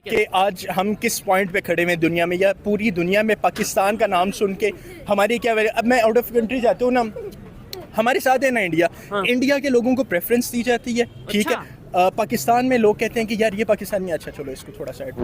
कि आज हम किस पॉइंट पे खड़े हैं दुनिया में, या पूरी दुनिया में पाकिस्तान का नाम सुन के हमारी क्या वैल्यू। अब मैं आउट ऑफ कंट्री जाता हूँ ना, हमारे साथ है ना इंडिया। हाँ। इंडिया के लोगों को प्रेफरेंस दी जाती है, ठीक अच्छा। है। पाकिस्तान में लोग कहते हैं कि यार ये पाकिस्तानी, अच्छा चलो इसको थोड़ा side.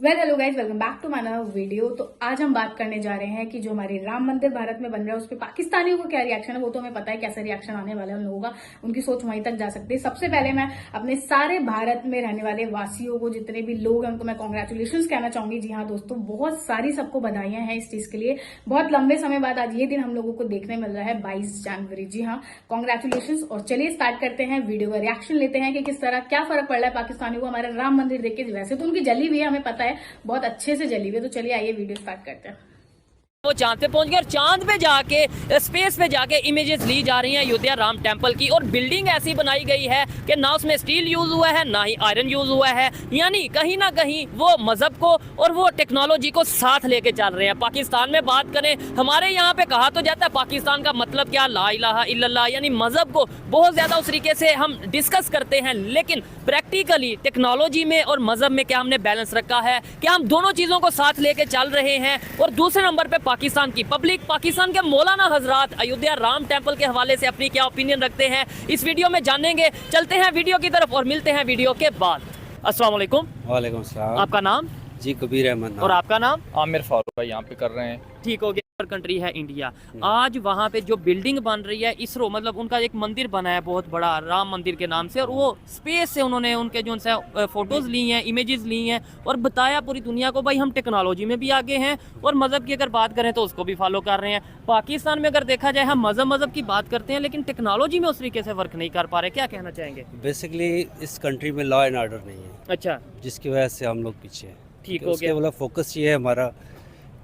Hello guys, welcome back to my नया वीडियो। तो आज हम बात करने जा रहे हैं कि जो हमारे राम मंदिर भारत में बन रहा है उस पर पाकिस्तानियों का क्या रिएक्शन है। वो तो हमें पता है कैसा रिएक्शन आने वाला है उन लोगों का, उनकी सोच वहीं तक जा सकती है। सबसे पहले मैं अपने सारे भारत में रहने वाले वासियों को, जितने भी लोग हैं, उनको मैं कॉन्ग्रेचुलेशन कहना चाहूंगी। जी हाँ दोस्तों, बहुत सारी सबको बधाइयां हैं इस चीज के लिए। बहुत लंबे समय बाद आज ये दिन हम लोगों को देखने मिल रहा है, 22 जनवरी। जी हाँ, कॉन्ग्रेचुलेशन। और चलिए स्टार्ट करते हैं, वीडियो का रिएक्शन लेते हैं कि किस तरह क्या फर्क पड़ रहा है पाकिस्तानियों को हमारे राम मंदिर देख के। वैसे तो उनकी जली भी है, हमें पता है, बहुत अच्छे से जली हुई है। तो चलिए आइए वीडियो स्टार्ट करते हैं। वो चांद पे पहुंच गए और चांद पे जाके स्पेस पे जाके इमेजेस ली जा रही हैं अयोध्या राम टेम्पल की। और बिल्डिंग ऐसी बनाई गई है कि ना उसमें स्टील यूज हुआ है ना ही आयरन यूज हुआ है, यानी कहीं ना कहीं वो मजहब को और वो टेक्नोलॉजी को साथ लेके चल रहे हैं। पाकिस्तान में बात करें, हमारे यहाँ पे कहा तो जाता है पाकिस्तान का मतलब क्या, ला इलाहा इल्लल्लाह, यानी मजहब को बहुत ज्यादा उस तरीके से हम डिस्कस करते हैं। लेकिन प्रैक्टिकली टेक्नोलॉजी में और मजहब में क्या हमने बैलेंस रखा है, क्या हम दोनों चीजों को साथ लेके चल रहे हैं। और दूसरे नंबर पे पाकिस्तान की पब्लिक, पाकिस्तान के मौलाना हजरात अयोध्या राम टेम्पल के हवाले से अपनी क्या ओपिनियन रखते हैं, इस वीडियो में जानेंगे। चलते हैं वीडियो की तरफ और मिलते हैं वीडियो के बाद। अस्सलाम वालेकुम। वालेकुम सलाम। आपका नाम? जी कबीर अहमद। और आपका नाम? आमिर फारूक भाई यहाँ पे कर रहे हैं। ठीक हो गया। कंट्री है इंडिया। आज वहाँ पे जो बिल्डिंग बन रही है, इसरो मतलब उनका एक मंदिर बना है बहुत बड़ा, राम मंदिर के नाम से। और वो स्पेस से उन्होंने उनके जो उनसे फोटोज ली हैं, इमेजेस ली हैं और बताया पूरी दुनिया को भाई हम टेक्नोलॉजी में भी आगे हैं और मजहब की अगर बात करें तो उसको भी फॉलो कर रहे हैं। पाकिस्तान में अगर देखा जाए, हम मजहब की बात करते हैं लेकिन टेक्नोलॉजी में उस तरीके से वर्क नहीं कर पा रहे। क्या कहना चाहेंगे? बेसिकली इस कंट्री में लॉ एंड ऑर्डर नहीं है, अच्छा, जिसकी वजह से हम लोग पीछे हैं। ठीक हो उसके गया। वाला फोकस ये है हमारा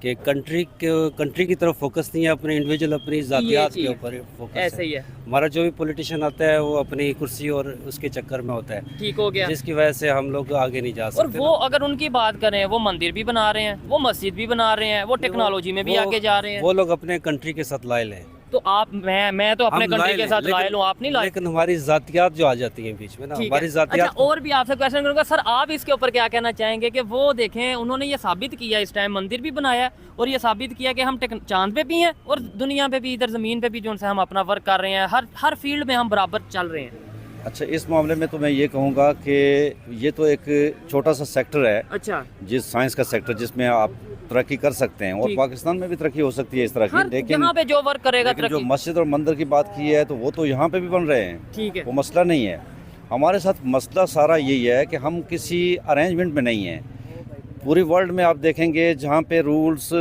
कि कंट्री की तरफ फोकस नहीं है, अपने इंडिविजुअल अपनी जातियात के ऊपर फोकस है। ऐसे ही है। हमारा जो भी पॉलिटिशियन आता है वो अपनी कुर्सी और उसके चक्कर में होता है, ठीक हो गया। जिसकी वजह से हम लोग आगे नहीं जा और सकते। वो अगर उनकी बात करें, वो मंदिर भी बना रहे हैं, वो मस्जिद भी बना रहे हैं, वो टेक्नोलॉजी में भी आगे जा रहे हैं। वो लोग अपने कंट्री के साथ लायल हैं। तो आप, मैं तो अपने हम कंट्री लायल के हैं, साथ लायल हूँ, आप नहीं लायल। लेकिन हमारी जातियात जो आ जाती हैं बीच में ना, ठीक है। हमारी जातियात। अच्छा, और भी आपसे क्वेश्चन करूंगा सर, आप इसके ऊपर क्या कहना चाहेंगे कि वो देखें, उन्होंने ये साबित किया, इस टाइम मंदिर भी बनाया और ये साबित किया कि हम चांद पे भी हैं और दुनिया पे भी, इधर जमीन पे भी जो है हम अपना वर्क कर रहे हैं, हर फील्ड में हम बराबर चल रहे हैं। अच्छा, इस मामले में तो मैं ये कहूँगा कि ये तो एक छोटा सा सेक्टर है, अच्छा, जिस साइंस का सेक्टर जिसमें आप तरक्की कर सकते हैं, और ठीक। पाकिस्तान में भी तरक्की हो सकती है इस तरह की। लेकिन यहाँ पे जो वर्क करेगा लेकिन जो तरक्की। मस्जिद और मंदिर की बात की है तो वो तो यहाँ पे भी बन रहे हैं, ठीक है। वो मसला नहीं है। हमारे साथ मसला सारा यही है कि हम किसी अरेंजमेंट में नहीं हैं। पूरी वर्ल्ड में आप देखेंगे जहाँ पे रूल्स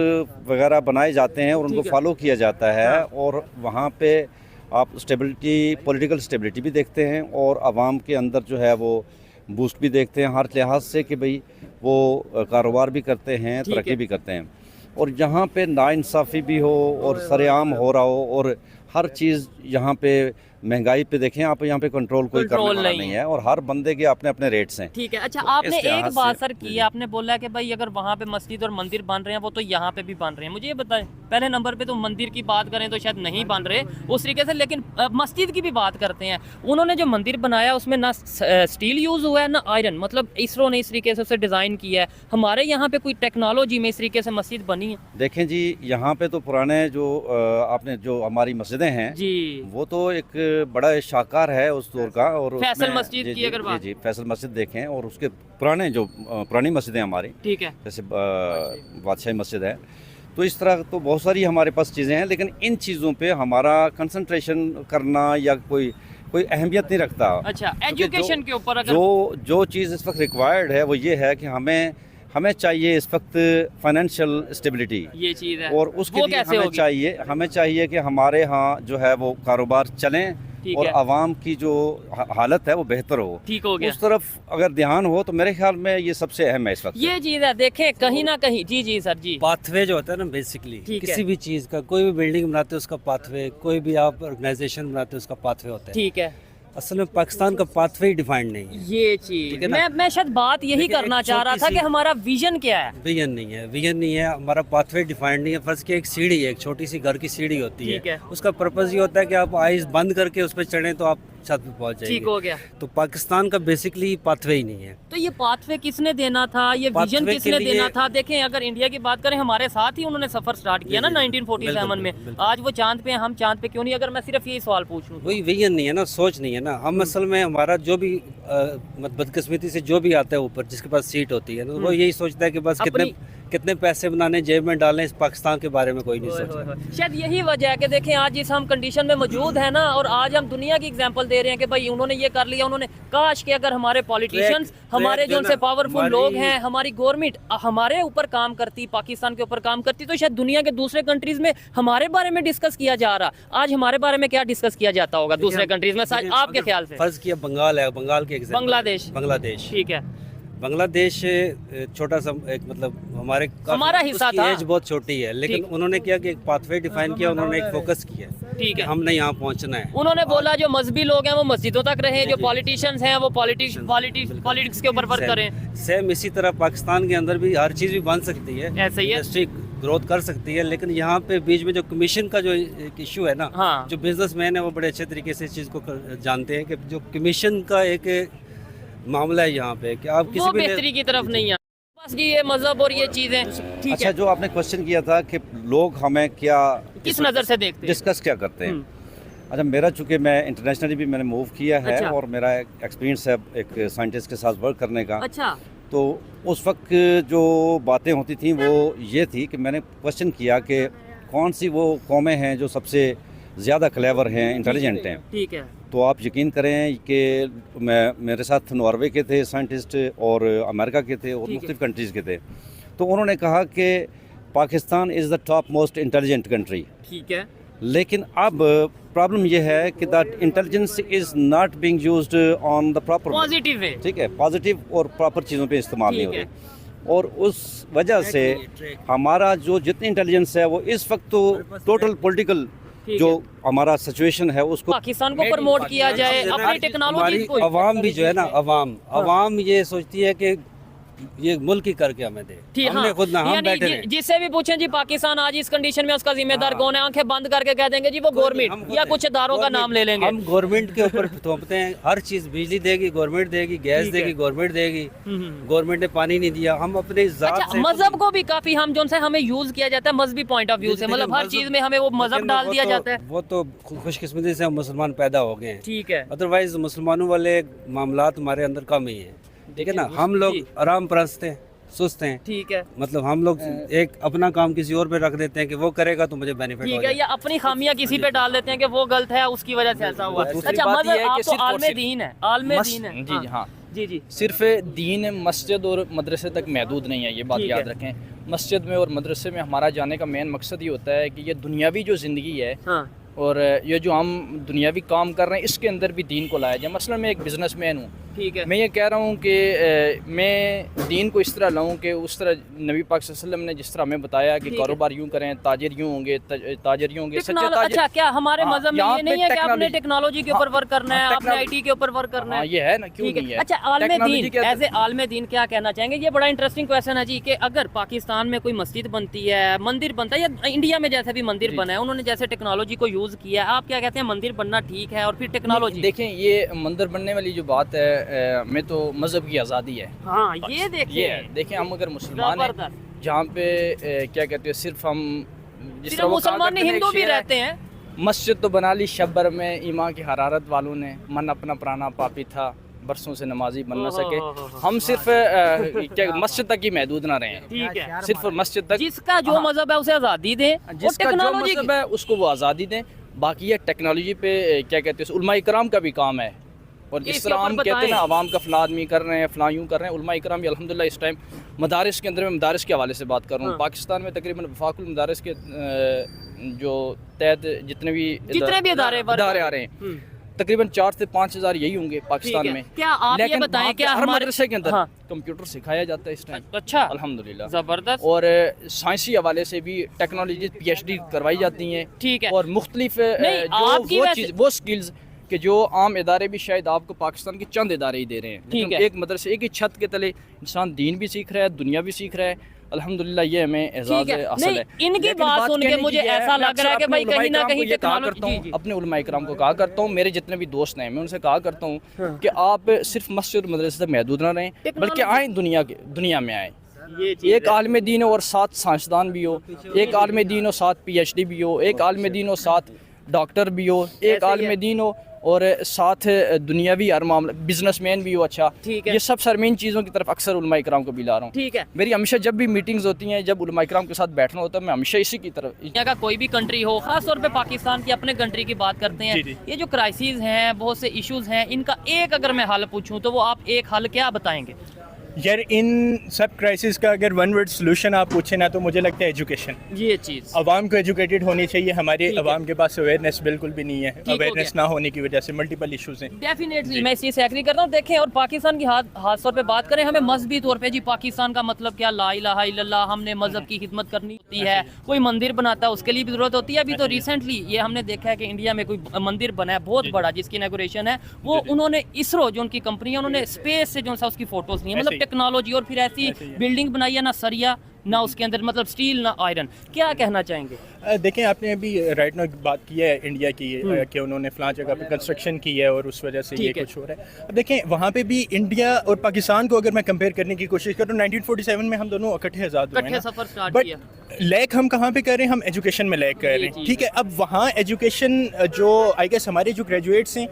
वगैरह बनाए जाते हैं और उनको ठीक है। फॉलो किया जाता है, हाँ। और वहाँ पे आप स्टेबिलिटी, पॉलिटिकल स्टेबिलिटी भी देखते हैं और आवाम के अंदर जो है वो बूस्ट भी देखते हैं हर लिहाज से कि भाई वो कारोबार भी करते हैं, ठीक तरक्की है। भी करते हैं। और यहाँ पे नाइंसाफ़ी भी हो और सरेआम हो रहा हो और हर चीज़ यहाँ पे महंगाई पे देखें आप, यहाँ पे कंट्रोल कोई करने वाला नहीं है और हर बंदे के अपने अपने रेट्स हैं। ठीक है। अच्छा, तो आपने इस एक लिहाज बात से- सर की, आपने बोला कि भाई अगर वहाँ पे मस्जिद और मंदिर बन रहे हैं, वो तो यहाँ पे भी बन रहे हैं। मुझे ये बताएं, पहले नंबर पे तो मंदिर की बात करें तो शायद नहीं बन रहे उस तरीके से, लेकिन मस्जिद की भी बात करते हैं। उन्होंने जो मंदिर बनाया उसमें ना स्टील यूज हुआ है ना आयरन, मतलब इसरो ने इस तरीके से उसे डिज़ाइन किया है। हमारे यहाँ पे कोई टेक्नोलॉजी में इस तरीके से मस्जिद बनी है? देखें जी, यहाँ पे तो पुराने जो आपने जो हमारी मस्जिदें हैं जी, वो तो एक बड़ा शाकार है उस दौर का। और फैसल उसमें- मस्जिद जी, की जी, अगर बात- जी फैसल मस्जिद देखें और उसके पुराने जो पुरानी मस्जिदें हमारी, ठीक है। जैसे बादशाही मस्जिद है, तो इस तरह तो बहुत सारी हमारे पास चीज़ें हैं। लेकिन इन चीज़ों पे हमारा कंसंट्रेशन करना या कोई अहमियत नहीं रखता। अच्छा, क्योंकि एजुकेशन के ऊपर अगर जो चीज़ इस वक्त रिक्वायर्ड है वो ये है कि हमें चाहिए इस वक्त फाइनेंशियल स्टेबिलिटी, ये चीज़ है, और उसके वो लिए कैसे होगी? हमें चाहिए कि हमारे यहाँ जो है वो कारोबार चलें ठीक और है। आवाम की जो हालत है वो बेहतर हो। ठीक हो गया। उस तरफ अगर ध्यान हो तो मेरे ख्याल में ये सबसे अहम है इस वक्त। ये चीज़ है, देखें कहीं ना कहीं। जी जी सर जी। पाथवे जो होता है ना, बेसिकली ठीक है। किसी भी चीज़ का, कोई भी बिल्डिंग बनाते हैं उसका पाथवे, कोई भी आप ऑर्गेनाइजेशन बनाते हैं उसका पाथवे होता है। ठीक है। असल में पाकिस्तान का पाथवे ही डिफाइंड नहीं है। ये चीज ठीक है ना? मैं शायद बात यही लेकिन करना एक चाह रहा छोटी था कि सी- हमारा विजन क्या है। विजन नहीं है, हमारा पाथवे डिफाइंड नहीं है। फर्स्ट की एक सीढ़ी है, एक छोटी सी घर की सीढ़ी होती ठीक है। उसका पर्पज़ ये होता है कि आप आइज बंद करके उस पर चढ़ें तो आप छत पे पहुंच ठीक जाएंगे। हो गया। तो पाकिस्तान का बेसिकली पाथवे ही नहीं है। तो ये पाथवे किसने देना था, ये विजन पाथवे किसने के लिए- देना था? देखें, अगर इंडिया की बात करें, हमारे साथ ही उन्होंने सफर स्टार्ट किया ना बिल्कुल, 1947 में। बिल्कुल। आज वो चांद पे हैं, हम चांद पे क्यों नहीं? अगर मैं सिर्फ यही सवाल पूछ लूं। वही विजन नहीं है ना, सोच नहीं है ना। हम असल में हमारा जो भी बदकिस्मती से जो भी आता है ऊपर, जिसके पास सीट होती है ना, वो यही सोचता है कि बस अपनी- कितने पैसे बनाने, जेब में डालें। इस पाकिस्तान के बारे में कोई नहीं सोचता। शायद यही वजह है कि देखें आज जिस हम कंडीशन में मौजूद है ना, और आज हम दुनिया की एग्जांपल दे रहे हैं कि भाई उन्होंने ये कर लिया, उन्होंने काश कि अगर हमारे पॉलिटिशियंस, हमारे जो उनसे पावरफुल लोग हैं, हमारी गवर्नमेंट हमारे ऊपर काम करती, पाकिस्तान के ऊपर काम करती, तो शायद दुनिया के दूसरे कंट्रीज में हमारे बारे में डिस्कस किया जा रहा। आज हमारे बारे में क्या डिस्कस किया जाता होगा दूसरे कंट्रीज में, आपके ख्याल से? फर्ज किया बंगाल है, बंगाल के example- बांग्लादेश ठीक है, बांग्लादेश छोटा सा एक मतलब हमारा हिस्सा था। एज बहुत छोटी है, लेकिन ठीक। उन्होंने क्या कि एक पाथवे डिफाइन किया, उन्होंने एक फोकस किया ठीक कि है। हमने यहाँ पहुँचना है। उन्होंने बोला जो मजहबी लोग हैं वो मस्जिदों तक रहें, जो पॉलिटिशियंस हैं वो पॉलिटिक्स के ऊपर वर्क करें। सेम इसी तरह पाकिस्तान के अंदर भी हर चीज़ भी बन सकती है, ऐसे ही है। इंडस्ट्री ग्रोथ कर सकती है, लेकिन यहाँ पे बीच में जो कमीशन का जो एक इशू है ना, हाँ। जो बिजनेसमैन है वो बड़े अच्छे तरीके से इस चीज़ को जानते हैं कि जो कमीशन का एक मामला है यहाँ पे कि आप वो किसी भी बेहतरी की तरफ नहीं है, बस ये मजहब और ये चीजें। ठीक अच्छा, है, जो आपने क्वेश्चन किया था कि लोग हमें क्या किस नजर से देखते हैं? डिस्कस क्या करते हैं। अच्छा, मेरा चूंकि मैं इंटरनेशनली भी मैंने मूव किया है अच्छा। और मेरा एक्सपीरियंस है एक साइंटिस्ट के साथ वर्क करने का, अच्छा, तो उस वक्त जो बातें होती थी वो ये थी कि मैंने क्वेश्चन किया कि कौन सी वो कौमें हैं जो सबसे ज़्यादा क्लेवर हैं, इंटेलिजेंट हैं। ठीक है, तो आप यकीन करें कि मेरे साथ नॉर्वे के थे साइंटिस्ट और अमेरिका के थे और ठीक है। मुख्तलिफ कंट्रीज़ के थे। तो उन्होंने कहा कि Pakistan is the top most intelligent country. ठीक है, लेकिन अब प्रॉब्लम यह है कि that intelligence is not being used on the proper, positive है। ठीक है, पॉजिटिव और प्रॉपर चीज़ों पे इस्तेमाल नहीं ठीक है। होते। और उस वजह से हमारा जो जितनी इंटेलिजेंस है वो इस वक्त तो टोटल पॉलिटिकल ठीक जो है। हमारा सिचुएशन है उसको पाकिस्तान को प्रमोट किया जाए, अपनी टेक्नोलॉजी हमारी को। अवाम भी जो है ना, अवाम ये सोचती है कि ये मुल्क ही करके हमें दे। ठीक, हमने हाँ। खुद ना, हम यानी बैठे रहे। जिससे भी पूछें जी पाकिस्तान आज इस कंडीशन में उसका जिम्मेदार कौन है, आंखें बंद करके कह देंगे जी वो हम गवर्नमेंट खुद या हैं। कुछ इदारों का नाम ले लेंगे। हम गवर्नमेंट के ऊपर थोपते हैं हर चीज। बिजली देगी गवर्नमेंट देगी, गैस ठीक है। देगी गवर्नमेंट देगी, गवर्नमेंट ने पानी नहीं दिया। हम अपने जात अच्छा, से मजहब को भी काफी हम जो हमें यूज किया जाता है मजहबी पॉइंट ऑफ व्यू से, मतलब हर चीज में हमें वो मजहब डाल दिया जाता है। वो तो खुशकिस्मती से हम मुसलमान पैदा हो गए हैं, ठीक है, अदरवाइज मुसलमानों वाले मामलात हमारे अंदर कम ही है। ठीक है ना, हम लोग जी। आराम परस्त हैं, सुस्त हैं। ठीक है, मतलब हम लोग एक अपना काम किसी और पे रख देते हैं कि वो करेगा तो मुझे बेनिफिट ठीक हो है, जाएगा। या अपनी खामियां किसी पे डाल देते हैं कि वो गलत है उसकी वजह से ऐसा हुआ। दूसरी अच्छा, बात ये है मजहब कि आप तो सिर्फ और आलमे सिर्फ दीन है, आलमे दीन है। जी हाँ, जी जी, सिर्फ दीन मस्जिद और मदरसे तक महदूद नहीं है, ये बात ठीक याद है। रखें। मस्जिद में और मदरसे में हमारा जाने का मेन मकसद ये होता है कि ये दुनियावी जो ज़िंदगी है हाँ, और ये जो हम दुनियावी काम कर रहे हैं इसके अंदर भी दीन को लाया जाए। मसलन मैं एक बिजनेसमैन हूँ, ठीक है, मैं ये कह रहा हूँ कि मैं दीन को इस तरह लाऊं कि उस तरह नबी पाक सल्लल्लाहु अलैहि वसल्लम ने जिस तरह हमें बताया कि ठीक है। कारोबार यूँ करें, ताजिर यूँ होंगे, ताजिर यूँ होंगे, सच्चे ताजिर। अच्छा, क्या हमारे हाँ, मजहब में यहाँ ये नहीं पे है कि आपने टेक्नोलॉजी- टेक्नोलॉजी के ऊपर वर्क करना है, हाँ, आपने आईटी के ऊपर वर्क करना हाँ, है? ये है ना, क्यों ठीक है। नहीं है। अच्छा, आलमे टेक्नोलॉजी दीन, के एज ए आलमे दीन क्या कहना चाहेंगे? ये बड़ा इंटरेस्टिंग क्वेश्चन है जी कि अगर पाकिस्तान में कोई मस्जिद बनती है, मंदिर बनता है, या इंडिया में जैसे भी मंदिर जी। बना है, उन्होंने जैसे टेक्नोलॉजी को यूज किया है, आप क्या कहते हैं मंदिर बनना ठीक है और फिर टेक्नोलॉजी? देखें, ये मंदिर बनने वाली जो बात है में तो मज़हब की आज़ादी है। हाँ, ये देखिए, ये है, देखें हम अगर मुसलमान हैं जबरदस्त। जहाँ पे क्या कहते हैं, सिर्फ हम जिस सिर्फ तरह वो कहा मुसलमान नहीं, करते थे, हिंदू एक भी शेर है, रहते हैं। मस्जिद तो बना ली शब्बर में ईमान की हरारत वालों ने, मन अपना पुराना पापी था, बरसों से नमाजी बन न सके। हम सिर्फ क्या मस्जिद तक ही महदूद ना रहें, ठीक है, सिर्फ मस्जिद तक। जिसका जो हाँ। मजहब है उसे आज़ादी दें, और जिसका जो टेक्नोलॉजी मजहब है उसको वो आज़ादी दें। बाकी ये टेक्नोलॉजी पे क्या कहते हैं, उलमा इकराम का भी काम है। और जिस इसके तरह ऊपर हम कहते हैं ना, बताएं। आवाम का फला आदमी कर रहे हैं, फला यूँ कर रहे हैं, उलमा इकराम भी अल्हम्दुलिल्लाह इस टाइम मदारिस के अंदर, मैं मदारिस के हवाले से बात कर रहा हूँ। हाँ। पाकिस्तान में तकरीबन वफाकुल मदारिस के जो तहत जितने भी इदारे आ रहे हैं, तकरीबन 4 से 5 हज़ार यही होंगे पाकिस्तान में। क्या आप ये लेकिन बताएं, वहाँ पे क्या हर हमारे मदरसे के अंदर हाँ। कंप्यूटर सिखाया जाता है इस टाइम, अच्छा, अल्हम्दुलिल्लाह। जबरदस्त, और साइंसी हवाले से भी टेक्नोलॉजी PhD करवाई जाती हैं। ठीक है। और मुख्तलिफ नहीं, आपकी वैसे- वो स्किल्स कि जो आम इदारे भी शायद आपको पाकिस्तान के चंद इदारे ही दे रहे हैं, ठीक लेकिन है। एक मदरसे एक ही छत के तले इंसान दीन भी सीख रहा है, दुनिया भी सीख रहा है। अल्हम्दुलिल्लाह ये हमें ठीक एजाज़ है। हासिल नहीं, है। इनकी लेकिन बात सुन के कहने की मुझे ये है, ऐसा मैं लग रहा है अक्सर कि भाई अपने कहीं ना उलमाए कहीं कराम को ये कहा टेक्नोलॉजी- करता हूँ, जी, जी। अपने उलमाए कराम को कहा करता हूँ, मेरे जितने भी दोस्त हैं मैं उनसे कहा करता हूँ कि आप सिर्फ मस्जिद और मदरसे तक महदूद ना रहें, बल्कि आए दुनिया में आए। एक आलिम दीन हो और 7 साइंसदान भी हो, एक आलिम दीन हो 7 PhD भी हो, एक आलिम दीन हो 7 डॉक्टर भी हो, एक आलिम दीन हो और 7 दुनियावी हर मामला बिजनेसमैन भी हो। अच्छा, ठीक है। ये सब सरमीन चीज़ों की तरफ अक्सर उलमाए कराम को भी ला रहा हूँ। ठीक है। मेरी हमेशा जब भी मीटिंग्स होती हैं, जब उलमाए कराम के साथ बैठना होता है, मैं हमेशा इसी की तरफ। दुनिया का कोई भी कंट्री हो, खास तौर पे पाकिस्तान की अपने कंट्री की बात करते हैं, जी, जी। ये जो क्राइसिस हैं, बहुत से इश्यूज हैं, इनका एक अगर मैं हल पूछूं तो वो आप एक हल क्या बताएंगे? यार इन सब क्राइसिस का अगर वन वर्ड सोल्यूशन आप पूछे ना तो मुझे लगता है एजुकेशन। ये चीज़ आवाम को एजुकेटेड होनी चाहिए। हमारे ठीक है। आवाम के पास अवेयरनेस बिल्कुल भी नहीं है। हो अवेयरनेस गया। ना होने की वजह से मल्टीपल इश्यूज हैं। डेफिनेटली मैं इस चीज़ से एग्री करता हूँ। देखें, और पाकिस्तान की खास तौर पे बात करें, हमें मजहबी तौर पे जी पाकिस्तान का मतलब क्या, ला इलाहा इल्लल्लाह, हमने मजहब की खिदमत करनी होती है। कोई मंदिर बनाता है उसके लिए भी ज़रूरत होती है। अभी तो रिसेंटली ये हमने देखा है कि इंडिया में कोई मंदिर बना है बहुत बड़ा, जिसकी इनॉग्रेशन है, वो उन्होंने इसरो जो उनकी कंपनी है उन्होंने स्पेस से जो सा उसकी फोटोज ली है, मतलब ऐसे ही। टेक्नोलॉजी। और फिर ऐसी बिल्डिंग बनाई है, ना सरिया ना उसके अंदर मतलब स्टील ना आयरन। क्या कहना चाहेंगे? देखें, आपने अभी राइट नाउ बात की है इंडिया की कि उन्होंने फलां जगह पे कंस्ट्रक्शन की है और उस वजह से ये ठीक है। कुछ हो रहा है। अब देखें, वहाँ पे भी इंडिया और पाकिस्तान को अगर मैं कंपेयर करने की कोशिश करूँ, 1947 में हम दोनों इकट्ठे आज़ाद हुए इकट्ठे ना, सफर स्टार्ट बट किया। लैक हम कहाँ पे कर रहे हैं? हम एजुकेशन में लैक कर रहे ये हैं। चीज़ ठीक है, अब वहाँ एजुकेशन जो आई गेस हमारे जो ग्रेजुएट्स हैं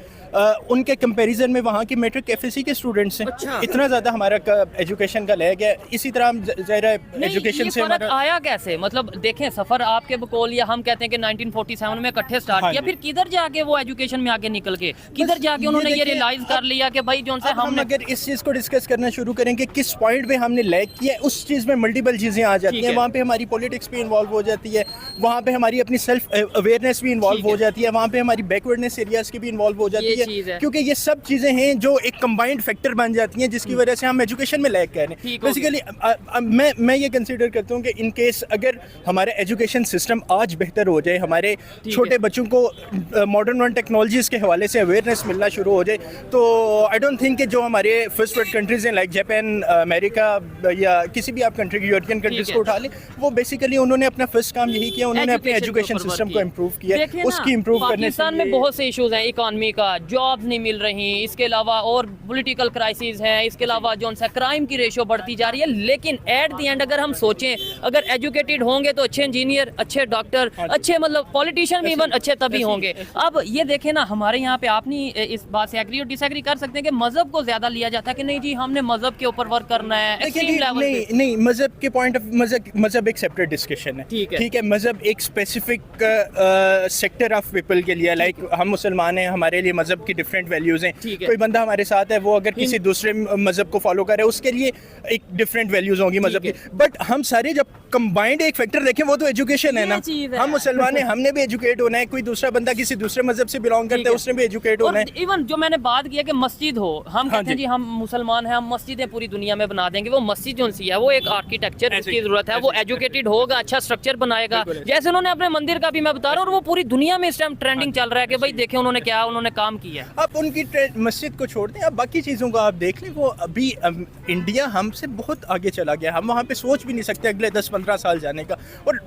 उनके कंपैरिजन में वहाँ के मैट्रिक FSC के स्टूडेंट्स हैं। अच्छा। इतना ज़्यादा हमारा एजुकेशन का लैक है। इसी तरह हम ज़ाहिर नहीं, एजुकेशन ये से फर्क हमारा आया कैसे? मतलब देखें, सफर आपके बकौल या हम कहते हैं कि 1947 में इकट्ठे स्टार्ट हाँ किया, जी। फिर किधर जाके वो एजुकेशन में आगे निकल के किधर जाके उन्होंने ये देखिए, रियलाइज कर लिया कि भाई जो से अब हम हमने अगर इस चीज़ को डिस्कस करना शुरू करें कि किस पॉइंट पे हमने लैक किया है, उस चीज़ में मल्टीपल चीज़ें आ जाती ठीक हैं। है। वहाँ पे हमारी पॉलिटिक्स भी इन्वॉल्व हो जाती है, वहाँ पे हमारी अपनी सेल्फ अवेयरनेस भी इन्वॉल्व ठीक हो है। जाती है, वहाँ पे हमारी बैकवर्डनेस एरियाज की भी इन्वॉल्व हो जाती ये है, चीज़ है। क्योंकि ये सब चीज़ें हैं जो एक कंबाइंड फैक्टर बन जाती हैं जिसकी वजह से हम एजुकेशन में लैक कर रहे हैं। ठीक हो गया। बेसिकली मैं ये कंसिडर करता हूँ कि इन केस अगर हमारा एजुकेशन सिस्टम आज बेहतर हो जाए, हमारे छोटे बच्चों को मॉडर्न टेक्नोलॉजीज़ के हवाले से अवेयरनेस मिलना शुरू हो जाए, तो आई डोंट थिंक कि जो हमारे फर्स्ट वर्ल्ड कंट्रीज़ हैं लाइक जापान, अमेरिका या किसी भी आप कंट्री की यूरोपियन कंट्रीज़ है। को उठा लें, वो बेसिकली उन्होंने अपना फर्स्ट काम यही किया, उन्होंने अपने एजुकेशन ऊपर सिस्टम work को किया। इम्प्रूव किया, देखिए उसकी ना, इम्प्रूव करने से पाकिस्तान में बहुत से इश्यूज हैं, इकॉनमी का, जॉब्स नहीं मिल रही, इसके अलावा और पॉलिटिकल क्राइसिस है, इसके अलावा जो सा क्राइम की रेशो बढ़ती जा रही है। लेकिन एट द एंड अगर हम सोचें, अगर एजुकेटेड होंगे तो अच्छे इंजीनियर, अच्छे डॉक्टर, अच्छे मतलब पॉलिटिशियन भी इवन अच्छे तभी होंगे। अब ये देखें ना, हमारे यहाँ पे आप नहीं इस बात से एग्री और डिसएग्री कर सकते हैं कि मजहब को ज्यादा लिया जाता है कि नहीं जी हमने मजहब के ऊपर वर्क करना है एक्सट्रीम लेवल पे। नहीं, मजहब के पॉइंट ऑफ मजहब एक सेपरेट डिस्कशन है। ठीक है। मजहब एक स्पेसिफिक सेक्टर ऑफ पीपल के लिए, लाइक हम मुसलमान हैं, हमारे लिए मजहब की डिफरेंट वैल्यूज हैं। ठीक है। कोई बंदा हमारे साथ है, वो अगर किसी दूसरे मजहब को फॉलो करे, उसके लिए एक डिफरेंट वैल्यूज होंगी मजहब की। बट हम सारे जब कंबाइंड एक फैक्टर देखें, वो तो एजुकेशन है ये ना। चीज़ है। हम मुसलमान हैं, हमने भी एजुकेट होना है। कोई दूसरा बंदा किसी दूसरे मजहब से बिलोंग करता है, उसने भी एजुकेट होना है। इवन जो मैंने बात किया कि मस्जिद हो, हम कहते हैं जी। जी हम मुसलमान हैं, हम मस्जिदें पूरी दुनिया में बना देंगे। वो मस्जिद जो सी है वो एक आर्किटेक्चर ऐसे की ही, जरूरत है, वो एजुकेटेड होगा, अच्छा स्ट्रक्चर बनाएगा। जैसे उन्होंने अपने मंदिर का भी मैं बता रहा हूँ, और वो पूरी दुनिया में इस टाइम ट्रेंडिंग चल रहा है कि भाई देखें उन्होंने क्या उन्होंने काम किया है। आप उनकी मस्जिद को छोड़ दें, अब बाकी चीज़ों को आप देख लें। वो अभी इंडिया हमसे बहुत आगे चला गया, हम वहाँ पे सोच भी नहीं सकते अगले 10-15 साल जाने का। और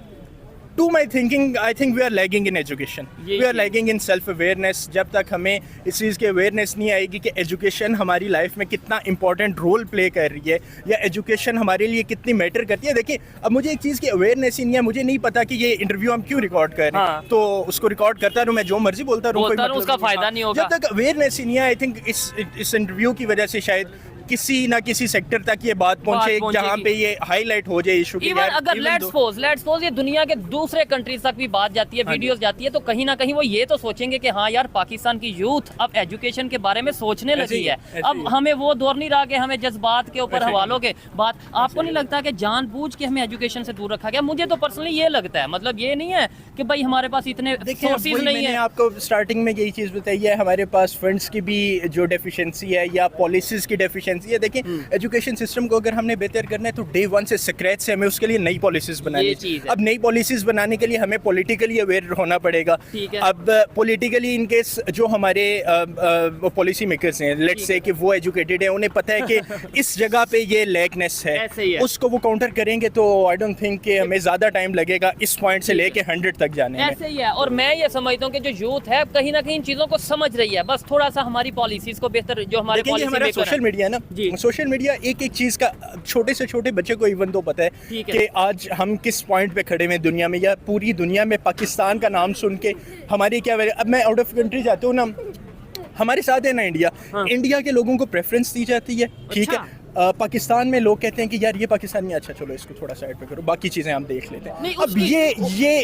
to my thinking, I think we are lagging in education, we are lagging in self awareness. जब तक हमें इस चीज़ की अवेयरनेस नहीं आएगी कि एजुकेशन हमारी लाइफ में कितना इंपॉर्टेंट रोल प्ले कर रही है, या एजुकेशन हमारे लिए कितनी मैटर करती है। देखिए, अब मुझे एक चीज़ की अवेयरनेस ही नहीं है, मुझे नहीं पता कि ये इंटरव्यू हम क्यों रिकॉर्ड कर रहे हैं। हाँ। तो उसको रिकॉर्ड करता रहूँ, मैं जो मर्जी बोलता रहूँ, कोई मतलब उसका नहीं। फायदा नहीं होगा। जब तक अवेयरनेस ही नहीं है, आई थिंक इस इंटरव्यू की वजह से शायद किसी ना किसी सेक्टर तक ये बात पहुंचे जहां पे ये हाईलाइट हो जाए इशू की। इवन अगर लेट्स सपोज ये दुनिया के दूसरे कंट्रीज तक भी बात जाती है, वीडियोस जाती है, तो कहीं ना कहीं वो ये तो सोचेंगे कि हाँ यार पाकिस्तान की यूथ अब एजुकेशन के बारे में सोचने लगी है। अब हमें वो दौर नहीं रहा कि हमें जज्बात के ऊपर हवालों के बात। आपको नहीं लगता कि जानबूझ के हमें एजुकेशन से दूर रखा गया? मुझे तो पर्सनली ये लगता है, मतलब ये नहीं है कि भाई हमारे पास इतने सोर्सेज नहीं मैंने है। आपको स्टार्टिंग में यही चीज़ बताई है, हमारे पास फंड्स की भी जो डेफिशिएंसी है या पॉलिसीज़ की डेफिशिएंसी वैकेंसी है। देखिए एजुकेशन सिस्टम को अगर हमने बेहतर करना है तो डे वन से स्क्रैच से हमें उसके लिए नई पॉलिसीज बनानी चीज़ है। अब नई पॉलिसीज बनाने के लिए हमें पॉलिटिकली अवेयर होना पड़ेगा। ठीक है। अब पॉलिटिकली इन केस जो हमारे पॉलिसी मेकर्स हैं, लेट्स से कि वो एजुकेटेड है, उन्हें पता है कि इस जगह पे ये लैकनेस है, ऐसे ही है। उसको वो काउंटर करेंगे तो आई डोंट थिंक कि हमें ज़्यादा टाइम लगेगा इस पॉइंट से लेके 100 तक जाने में। ऐसे ही है। और मैं ये समझता हूँ कि जो यूथ है कहीं ना कहीं इन चीजों को समझ रही है, बस थोड़ा सा हमारी पॉलिसीज को बेहतर, जो हमारे लेकिन ये पॉलिसी हमारा मेकर सोशल मीडिया है जी। ना, सोशल मीडिया एक एक चीज़ का छोटे से छोटे बच्चे को इवन तो पता है ठीक है। कि आज हम किस पॉइंट पे खड़े हुए हैं दुनिया में, या पूरी दुनिया में पाकिस्तान का नाम सुन के हमारी क्या वैल्यू। अब मैं आउट ऑफ कंट्री जाता हूँ ना, हमारे साथ है ना इंडिया, इंडिया के लोगों को प्रेफरेंस दी जाती है, ठीक अच्छा। है। पाकिस्तान में लोग कहते हैं कि यार ये पाकिस्तानी, अच्छा चलो इसको थोड़ा साइड पे करो, बाकी चीजें हम देख लेते हैं। नहीं, अब ये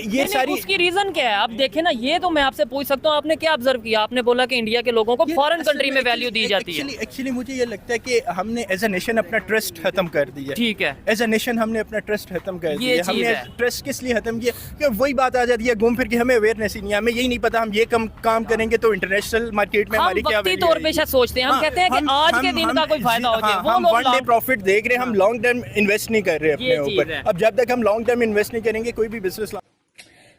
नहीं, सारी उसकी रीजन क्या है आप देखें ना, ये तो मैं आपसे पूछ सकता हूँ, आपने क्या ऑब्जर्व किया? आपने बोला कि इंडिया के लोगों को फॉरेन कंट्री में वैल्यू दी जाती है। एक्चुअली मुझे ये लगता है कि हमने एज अ नेशन अपना ट्रस्ट खत्म कर दिया। ठीक है। एज अ नेशन हमने अपना ट्रस्ट खत्म कर ये दिया। चीज़ हमने है। ट्रस्ट किस लिए खत्म किया कि वही बात आ जाती है घूम फिर के, हमें अवेयरनेस ही नहीं है, हमें यही नहीं पता हम ये काम करेंगे तो इंटरनेशनल मार्केट में हम हमारी क्या वक्ती वैल्यू तौर पे आएगी। शायद सोचते हैं, हम कहते हैं कि आज के दिन का कोई फायदा हो जाए, वो हम लोग वन डे प्रॉफिट देख रहे हैं, हम लॉन्ग टर्म इन्वेस्ट नहीं कर रहे ये अपने चीज़ ऊपर। है। अब जब तक हम लॉन्ग टर्म इन्वेस्ट नहीं करेंगे कोई भी बिजनेस।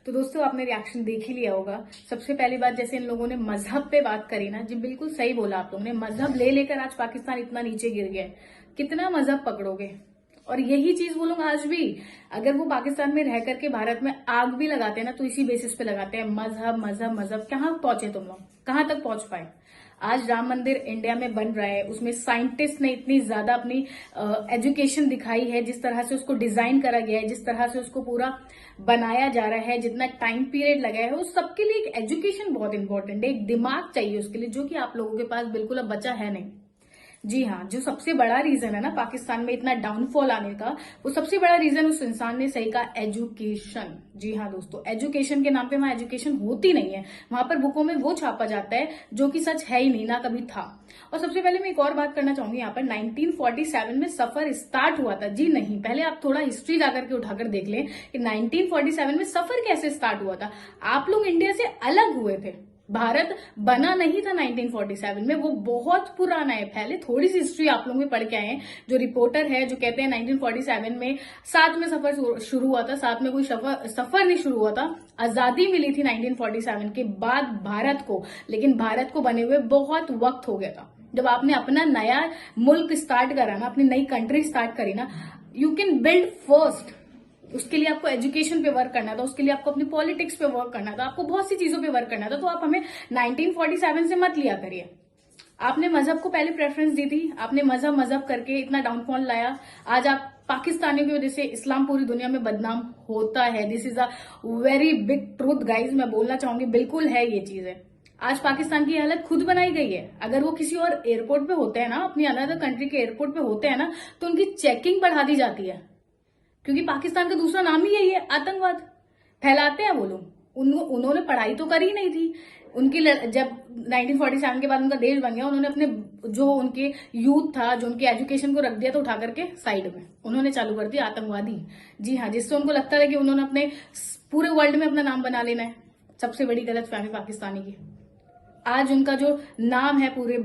तो दोस्तों आपने रिएक्शन देख ही लिया होगा। सबसे पहली बात, जैसे इन लोगों ने मजहब पे बात करी ना जी, बिल्कुल सही बोला आप लोगों ने। मजहब ले लेकर आज पाकिस्तान इतना नीचे गिर गया है। कितना मजहब पकड़ोगे? और यही चीज वो लोग आज भी, अगर वो पाकिस्तान में रह करके भारत में आग भी लगाते हैं ना, तो इसी बेसिस पे लगाते हैं, मजहब मजहब मजहब। कहाँ पहुंचे तुम लोग? कहाँ तक पहुंच पाए? आज राम मंदिर इंडिया में बन रहा है, उसमें साइंटिस्ट ने इतनी ज्यादा अपनी एजुकेशन दिखाई है, जिस तरह से उसको डिजाइन करा गया है, जिस तरह से उसको पूरा बनाया जा रहा है, जितना टाइम पीरियड लगाया है, उस सबके लिए एक एजुकेशन बहुत इंपॉर्टेंट है, एक दिमाग चाहिए उसके लिए, जो कि आप लोगों के पास बिल्कुल अब बचा है नहीं। जी हाँ, जो सबसे बड़ा रीजन है ना पाकिस्तान में इतना डाउनफॉल आने का, वो सबसे बड़ा रीजन उस इंसान ने सही कहा, एजुकेशन। जी हाँ दोस्तों, एजुकेशन के नाम पे वहां एजुकेशन होती नहीं है, वहां पर बुकों में वो छापा जाता है जो कि सच है ही नहीं, ना कभी था। और सबसे पहले मैं एक और बात करना चाहूंगी, यहाँ पर 1947 में सफर स्टार्ट हुआ था। जी नहीं, पहले आप थोड़ा हिस्ट्री जाकर के उठाकर देख लें कि 1947 में सफर कैसे स्टार्ट हुआ था। आप लोग इंडिया से अलग हुए थे, भारत बना नहीं था 1947 में, वो बहुत पुराना है। पहले थोड़ी सी हिस्ट्री आप लोग में पढ़ के आए हैं। जो रिपोर्टर है जो कहते हैं 1947 में 7 में सफर शुरू हुआ था, 7 में कोई सफर नहीं शुरू हुआ था। आजादी मिली थी 1947 के बाद भारत को, लेकिन भारत को बने हुए बहुत वक्त हो गया था। जब आपने अपना नया मुल्क स्टार्ट करा ना, अपनी नई कंट्री स्टार्ट करी ना, यू कैन बिल्ड फर्स्ट। उसके लिए आपको एजुकेशन पे वर्क करना था, उसके लिए आपको अपनी पॉलिटिक्स पे वर्क करना था, आपको बहुत सी चीजों पे वर्क करना था। तो आप हमें 1947 से मत लिया करिए। आपने मजहब को पहले प्रेफरेंस दी थी, आपने मजहब करके इतना डाउनफॉल लाया। आज आप पाकिस्तानियों की वजह से इस्लाम पूरी दुनिया में बदनाम होता है। This is a very big truth guys, मैं बोलना चाहूंगी, बिल्कुल है ये चीज है। आज पाकिस्तान की हालत खुद बनाई गई है। अगर वो किसी और एयरपोर्ट पे होते हैं ना, अपनी अनदर कंट्री के एयरपोर्ट पे होते हैं ना, तो उनकी चेकिंग बढ़ा दी जाती है, क्योंकि पाकिस्तान का दूसरा नाम ही यही है, आतंकवाद फैलाते हैं वो लोग। उन्होंने पढ़ाई तो करी नहीं थी। उनकी जब 1947 के बाद उनका देश बन गया, उन्होंने अपने जो उनके यूथ था, जो उनके एजुकेशन को रख दिया था उठा करके साइड में, उन्होंने चालू कर दिया आतंकवादी। जी हाँ, जिससे उनको लगता था कि उन्होंने अपने पूरे वर्ल्ड में अपना नाम बना लेना है। सबसे बड़ी गलतफहमी पाकिस्तानी की। आज उनका जो नाम है पूरे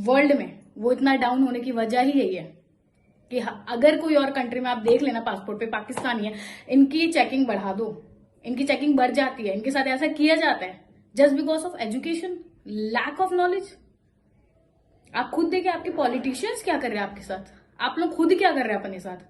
वर्ल्ड में, वो इतना डाउन होने की वजह ही यही है कि अगर कोई और कंट्री में आप देख लेना पासपोर्ट पे पाकिस्तानी है, इनकी चेकिंग बढ़ा दो, इनकी चेकिंग बढ़ जाती है। इनके साथ ऐसा किया जाता है just because of education, lack of knowledge. आप खुद देखिए आपके पॉलिटिशियंस क्या कर रहे हैं आपके साथ, आप लोग खुद क्या कर रहे हैं अपने साथ।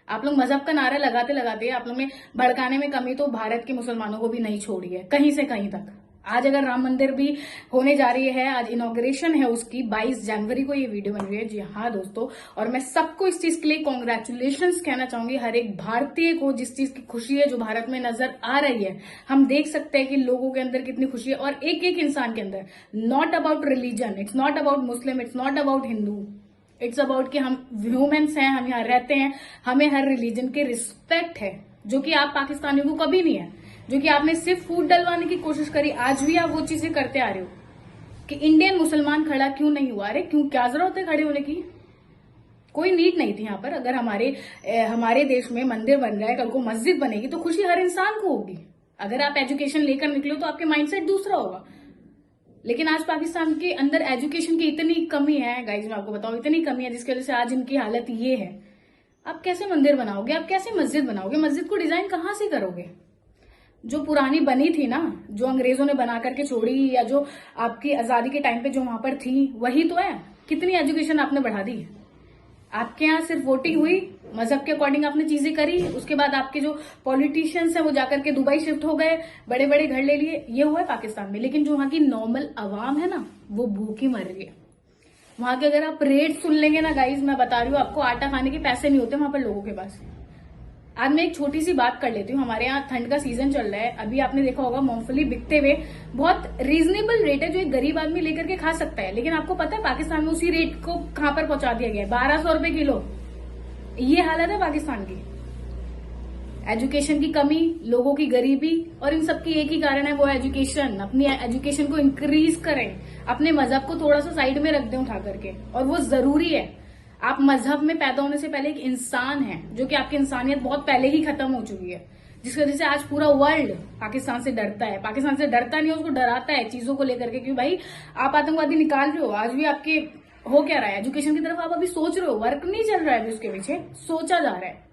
आप लोग मजहब का नारा लगाते लगाते आप लोग ने भड़काने में कमी तो भारत के मुसलमानों को भी नहीं छोड़ी है, कहीं से कहीं तक। आज अगर राम मंदिर भी होने जा रही है, आज इनॉग्रेशन है उसकी, 22 जनवरी को ये वीडियो बन रही है। जी हाँ दोस्तों, और मैं सबको इस चीज के लिए कॉन्ग्रेचुलेशंस कहना चाहूंगी, हर एक भारतीय को जिस चीज की खुशी है जो भारत में नजर आ रही है। हम देख सकते हैं कि लोगों के अंदर कितनी खुशी है, और एक एक इंसान के अंदर। Not about religion, it's not about Muslim, it's not about Hindu, it's about कि हम ह्यूमंस हैं, हम यहाँ रहते हैं, हमें हर रिलीजन के रिस्पेक्ट है, जो कि आप पाकिस्तानियों को कभी नहीं है। जो कि आपने सिर्फ फूट डलवाने की कोशिश करी, आज भी आप वो चीजें करते आ रहे हो कि इंडियन मुसलमान खड़ा क्यों नहीं हुआ। अरे क्यों, क्या जरूरत है खड़े होने की? कोई नीड नहीं थी यहाँ पर। अगर हमारे देश में मंदिर बन रहा है, कल को मस्जिद बनेगी, तो खुशी हर इंसान को होगी। अगर आप एजुकेशन लेकर निकलो तो आपके माइंडसेट दूसरा होगा। लेकिन आज पाकिस्तान के अंदर एजुकेशन की इतनी कमी है गाइज, मैं आपको बताऊं इतनी कमी है जिसकी वजह से आज इनकी हालत ये है। आप कैसे मंदिर बनाओगे, आप कैसे मस्जिद बनाओगे, मस्जिद को डिजाइन कहाँ से करोगे? जो पुरानी बनी थी ना, जो अंग्रेजों ने बना करके छोड़ी, या जो आपकी आजादी के टाइम पे जो वहां पर थी, वही तो है। कितनी एजुकेशन आपने बढ़ा दी? आपके यहाँ सिर्फ वोटिंग हुई, मजहब के अकॉर्डिंग आपने चीजें करी, उसके बाद आपके जो पॉलिटिशियंस हैं वो जाकर के दुबई शिफ्ट हो गए, बड़े बड़े घर ले लिए, ये हुआ है पाकिस्तान में। लेकिन जो वहां की नॉर्मल आवाम है ना, वो भूखी मर रही है। वहां के अगर आप रेट सुन लेंगे ना गाइज, मैं बता रही हूँ आपको, आटा खाने के पैसे नहीं होते वहां पर लोगों के पास। आज मैं एक छोटी सी बात कर लेती हूँ। हमारे यहाँ ठंड का सीजन चल रहा है, अभी आपने देखा होगा मूंगफली बिकते हुए, बहुत रीजनेबल रेट है जो एक गरीब आदमी लेकर के खा सकता है। लेकिन आपको पता है पाकिस्तान में उसी रेट को कहां पर पहुंचा दिया गया है? 1200 रुपए किलो। ये हालत है पाकिस्तान की। एजुकेशन की कमी, लोगों की गरीबी, और इन सब की एक ही कारण है, वो एजुकेशन। अपनी एजुकेशन को इंक्रीज करें, अपने मजहब को थोड़ा सा साइड में रख दें उठा करके, और वो जरूरी है। आप मजहब में पैदा होने से पहले एक इंसान है, जो कि आपकी इंसानियत बहुत पहले ही खत्म हो चुकी है, जिसकी वजह से आज पूरा वर्ल्ड पाकिस्तान से डरता है। पाकिस्तान से डरता नहीं है, उसको डराता है चीजों को लेकर के, कि भाई आप आतंकवादी निकाल रहे हो, आज भी आपके हो क्या रहा है, एजुकेशन की तरफ आप अभी सोच रहे हो, वर्क नहीं चल रहा है अभी उसके पीछे, सोचा जा रहा है।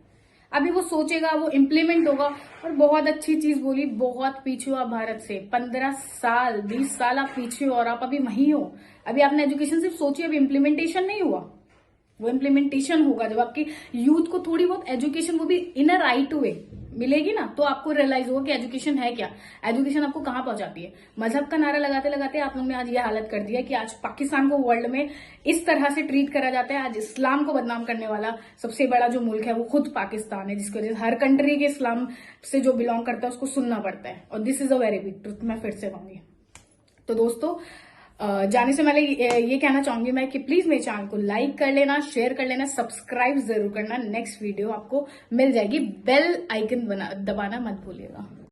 अभी वो सोचेगा, वो इम्प्लीमेंट होगा। और बहुत अच्छी चीज बोली, बहुत पीछे हो आप भारत से, 15 साल 20 साल आप पीछे हो, और आप अभी वहीं हो। अभी आपने एजुकेशन सिर्फ सोची, अभी इम्प्लीमेंटेशन नहीं हुआ। वो इम्प्लीमेंटेशन होगा जब आपकी यूथ को थोड़ी बहुत एजुकेशन, वो भी इन अ राइट वे मिलेगी ना, तो आपको रियलाइज होगा कि एजुकेशन है क्या, एजुकेशन आपको कहां पहुंचाती है। मजहब का नारा लगाते लगाते आप लोगों ने आज ये हालत कर दिया कि आज पाकिस्तान को वर्ल्ड में इस तरह से ट्रीट करा जाता है। आज इस्लाम को बदनाम करने वाला सबसे बड़ा जो मुल्क है वो खुद पाकिस्तान है, जिसकी वजह से हर कंट्री के इस्लाम से जो बिलोंग करता है उसको सुनना पड़ता है। और this is a very big truth, मैं फिर से कहूंगी। तो दोस्तों, जाने से पहले ये कहना चाहूंगी मैं कि प्लीज मेरे चैनल को लाइक कर लेना, शेयर कर लेना, सब्सक्राइब जरूर करना। नेक्स्ट वीडियो आपको मिल जाएगी, बेल आइकन दबाना मत भूलिएगा।